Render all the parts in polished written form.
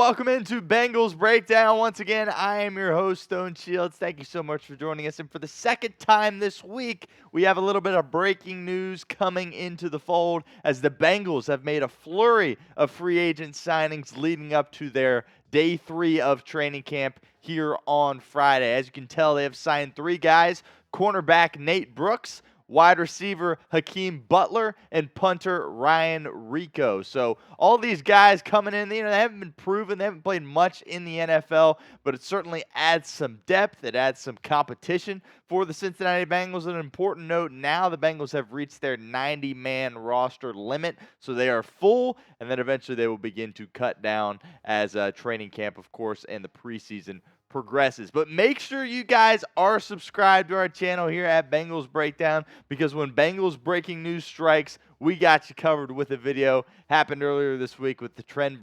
welcome into Bengals Breakdown. Once again, I am your host, Stone Shields. Thank you so much for joining us. And for the second time this week, we have a little bit of breaking news coming into the fold as the Bengals have made a flurry of free agent signings leading up to their day 3 of training camp here on Friday. As you can tell, they have signed 3 guys: cornerback Nate Brooks, wide receiver Hakeem Butler, and punter Ryan Rehkow. So all these guys coming in, they haven't been proven, they haven't played much in the NFL, but it certainly adds some depth, it adds some competition for the Cincinnati Bengals. An important note, now the Bengals have reached their 90-man roster limit, so they are full, and then eventually they will begin to cut down as training camp, of course, and the preseason progresses. But make sure you guys are subscribed to our channel here at Bengals Breakdown, because when Bengals breaking news strikes, we got you covered with a video. Happened earlier this week with the Trent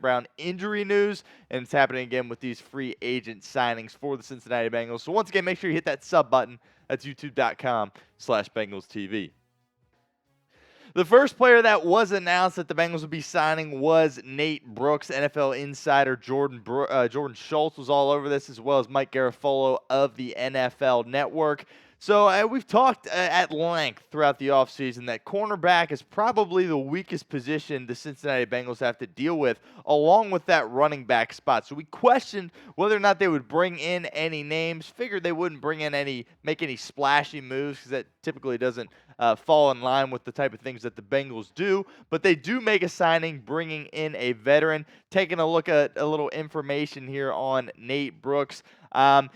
Brown injury news, and it's happening again with these free agent signings for the Cincinnati Bengals. So once again, make sure you hit that sub button. That's youtube.com/BengalsTV. The first player that was announced that the Bengals would be signing was Nate Brooks. NFL insider Jordan Schultz was all over this, as well as Mike Garafolo of the NFL Network. So we've talked at length throughout the offseason that cornerback is probably the weakest position the Cincinnati Bengals have to deal with, along with that running back spot. So we questioned whether or not they would bring in any names. Figured they wouldn't make any splashy moves, because that typically doesn't fall in line with the type of things that the Bengals do. But they do make a signing, bringing in a veteran. Taking a look at a little information here on Nate Brooks.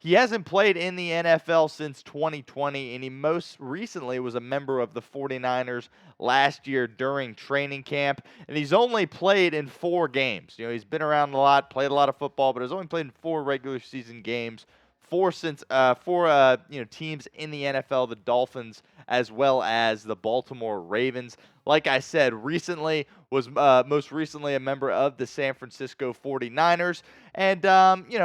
He hasn't played in the NFL since 2020, and he most recently was a member of the 49ers last year during training camp, and he's only played in 4 games. He's been around a lot, played a lot of football, but has only played in 4 regular season games. Four teams in the NFL, the Dolphins as well as the Baltimore Ravens. Like I said, most recently a member of the San Francisco 49ers. And,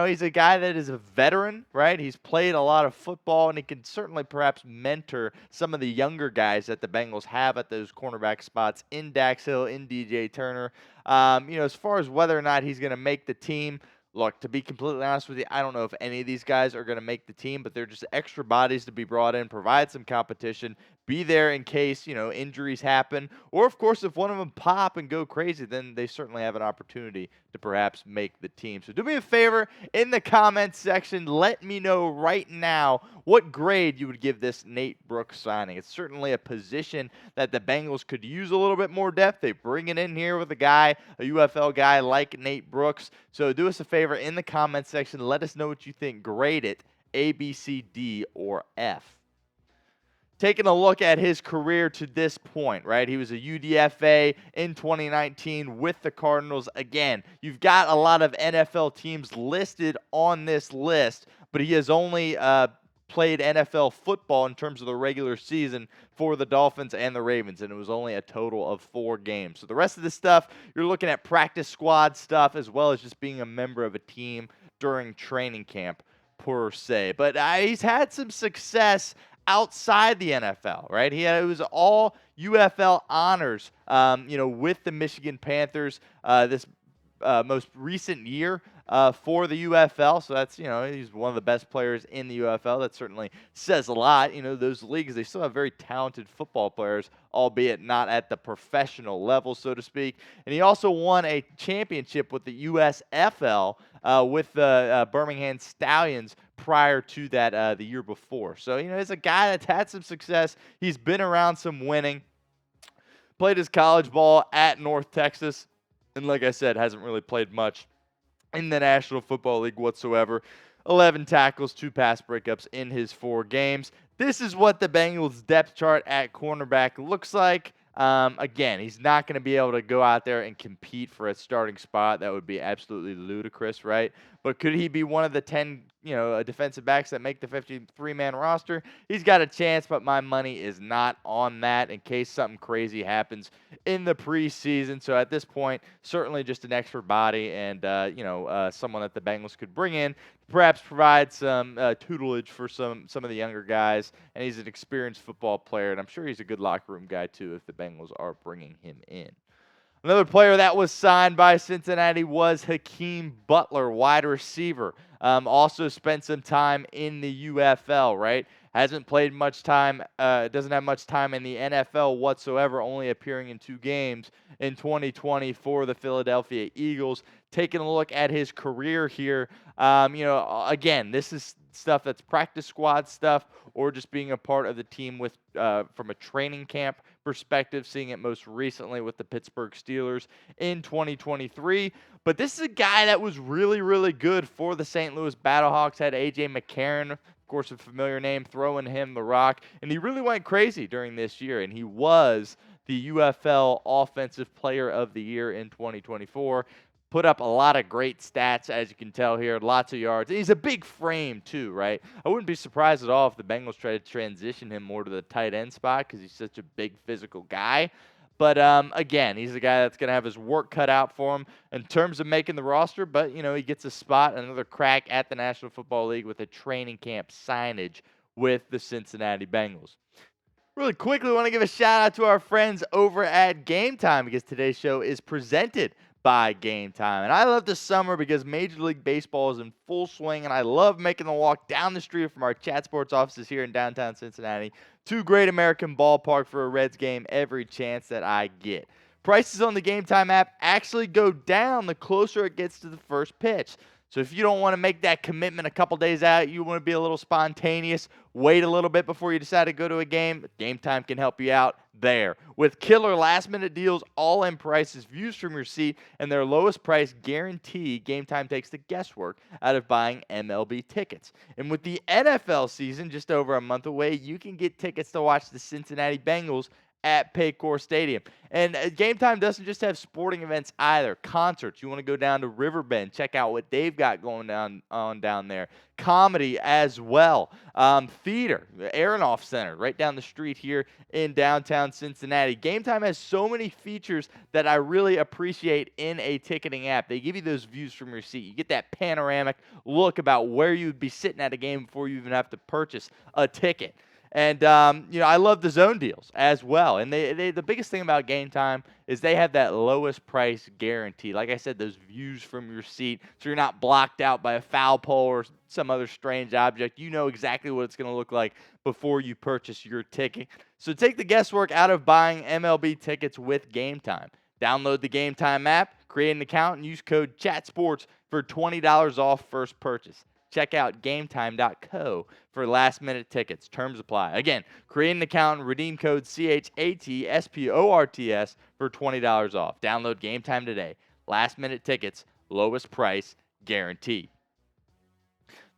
he's a guy that is a veteran, right? He's played a lot of football, and he can certainly perhaps mentor some of the younger guys that the Bengals have at those cornerback spots in Dax Hill, in DJ Turner. As far as whether or not he's going to make the team, look, to be completely honest with you, I don't know if any of these guys are going to make the team, but they're just extra bodies to be brought in, provide some competition, be there in case, injuries happen. Or, of course, if one of them pop and go crazy, then they certainly have an opportunity to perhaps make the team. So do me a favor, in the comments section, let me know right now what grade you would give this Nate Brooks signing. It's certainly a position that the Bengals could use a little bit more depth. They bring it in here with a UFL guy like Nate Brooks. So do us a favor, in the comments section, let us know what you think. Grade it A, B, C, D, or F. Taking a look at his career to this point, right? He was a UDFA in 2019 with the Cardinals. Again, you've got a lot of NFL teams listed on this list, but he has only played NFL football in terms of the regular season for the Dolphins and the Ravens, and it was only a total of 4 games. So the rest of this stuff, you're looking at practice squad stuff, as well as just being a member of a team during training camp per se. But he's had some success outside the NFL, right? It was all UFL honors, with the Michigan Panthers this most recent year for the UFL. So that's, he's one of the best players in the UFL. That certainly says a lot. Those leagues, they still have very talented football players, albeit not at the professional level, so to speak. And he also won a championship with the USFL with the Birmingham Stallions prior to that the year before. So, he's a guy that's had some success. He's been around some winning. Played his college ball at North Texas. And like I said, hasn't really played much in the National Football League whatsoever. 11 tackles, 2 pass breakups in his 4 games. This is what the Bengals depth chart at cornerback looks like. Again, he's not going to be able to go out there and compete for a starting spot. That would be absolutely ludicrous, right? But could he be one of the 10, defensive backs that make the 53-man roster? He's got a chance, but my money is not on that in case something crazy happens in the preseason. So at this point, certainly just an extra body and, someone that the Bengals could bring in, perhaps provide some tutelage for some of the younger guys. And he's an experienced football player, and I'm sure he's a good locker room guy too if the Bengals are bringing him in. Another player that was signed by Cincinnati was Hakeem Butler, wide receiver. Also spent some time in the UFL, right? Hasn't played much time, doesn't have much time in the NFL whatsoever, only appearing in 2 games in 2020 for the Philadelphia Eagles. Taking a look at his career here, again, this is stuff that's practice squad stuff or just being a part of the team with from a training camp perspective, seeing it most recently with the Pittsburgh Steelers in 2023. But this is a guy that was really, really good for the St. Louis Battlehawks. Had A.J. McCarron, of course, a familiar name, throwing him the rock. And he really went crazy during this year, and he was the UFL Offensive Player of the Year in 2024. Put up a lot of great stats, as you can tell here, lots of yards. He's a big frame, too, right? I wouldn't be surprised at all if the Bengals try to transition him more to the tight end spot because he's such a big physical guy. But, again, he's a guy that's going to have his work cut out for him in terms of making the roster. But, he gets a spot, another crack at the National Football League with a training camp signage with the Cincinnati Bengals. Really quickly, want to give a shout out to our friends over at Game Time because today's show is presented by Game Time. And I love the summer because Major League Baseball is in full swing, and I love making the walk down the street from our Chat Sports offices here in downtown Cincinnati to Great American Ballpark for a Reds game every chance that I get. Prices on the Game Time app actually go down the closer it gets to the first pitch. So if you don't want to make that commitment a couple days out, you want to be a little spontaneous, wait a little bit before you decide to go to a game, Game Time can help you out there. With killer last-minute deals, all-in prices, views from your seat, and their lowest price guarantee, Game Time takes the guesswork out of buying MLB tickets. And with the NFL season just over a month away, you can get tickets to watch the Cincinnati Bengals at Paycor Stadium. And Game Time doesn't just have sporting events either. Concerts. You want to go down to Riverbend, check out what they've got going on down there. Comedy as well. Theater. Aronoff Center right down the street here in downtown Cincinnati. Game Time has so many features that I really appreciate in a ticketing app. They give you those views from your seat. You get that panoramic look about where you would be sitting at a game before you even have to purchase a ticket. And, I love the zone deals as well. And the biggest thing about Game Time is they have that lowest price guarantee. Like I said, those views from your seat, so you're not blocked out by a foul pole or some other strange object. You know exactly what it's going to look like before you purchase your ticket. So take the guesswork out of buying MLB tickets with Game Time. Download the Game Time app, create an account, and use code CHATSPORTS for $20 off first purchase. Check out gametime.co for last-minute tickets. Terms apply. Again, create an account and redeem code CHATSPORTS for $20 off. Download Game Time today. Last-minute tickets, lowest price, guaranteed.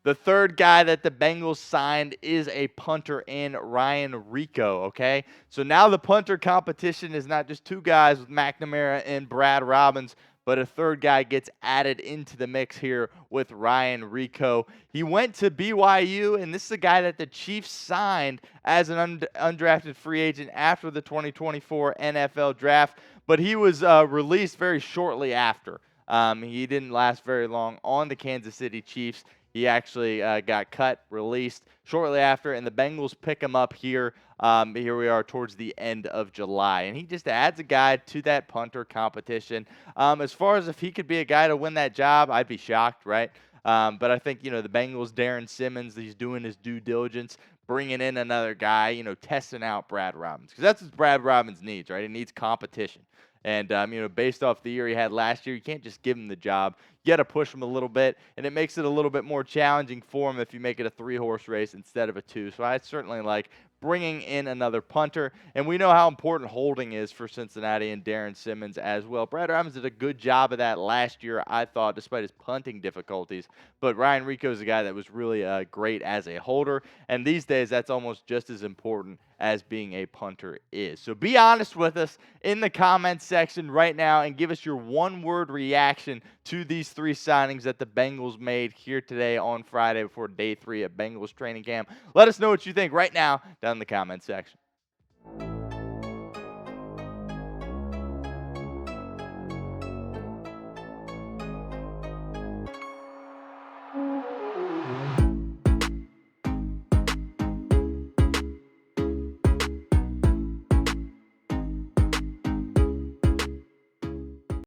The third guy that the Bengals signed is a punter in Ryan Rehkow, okay? So now the punter competition is not just 2 guys with McNamara and Brad Robbins, but a third guy gets added into the mix here with Ryan Rehkow. He went to BYU, and this is a guy that the Chiefs signed as an undrafted free agent after the 2024 NFL Draft, but he was released very shortly after. He didn't last very long on the Kansas City Chiefs. He actually got cut, released shortly after, and the Bengals pick him up here. Here we are towards the end of July. And he just adds a guy to that punter competition. As far as if he could be a guy to win that job, I'd be shocked, right? But I think, the Bengals, Darren Simmons, he's doing his due diligence, bringing in another guy, testing out Brad Robbins. Because that's what Brad Robbins needs, right? He needs competition. And, based off the year he had last year, you can't just give him the job. You got to push him a little bit, and it makes it a little bit more challenging for him if you make it a 3-horse race instead of a 2. So I certainly like bringing in another punter. And we know how important holding is for Cincinnati and Darren Simmons as well. Brad Robbins did a good job of that last year, I thought, despite his punting difficulties. But Ryan Rehkow is a guy that was really great as a holder. And these days, that's almost just as important as being a punter is. So be honest with us in the comments section right now and give us your one-word reaction to these 3 signings that the Bengals made here today on Friday before day 3 at Bengals training camp. Let us know what you think right now down in the comments section.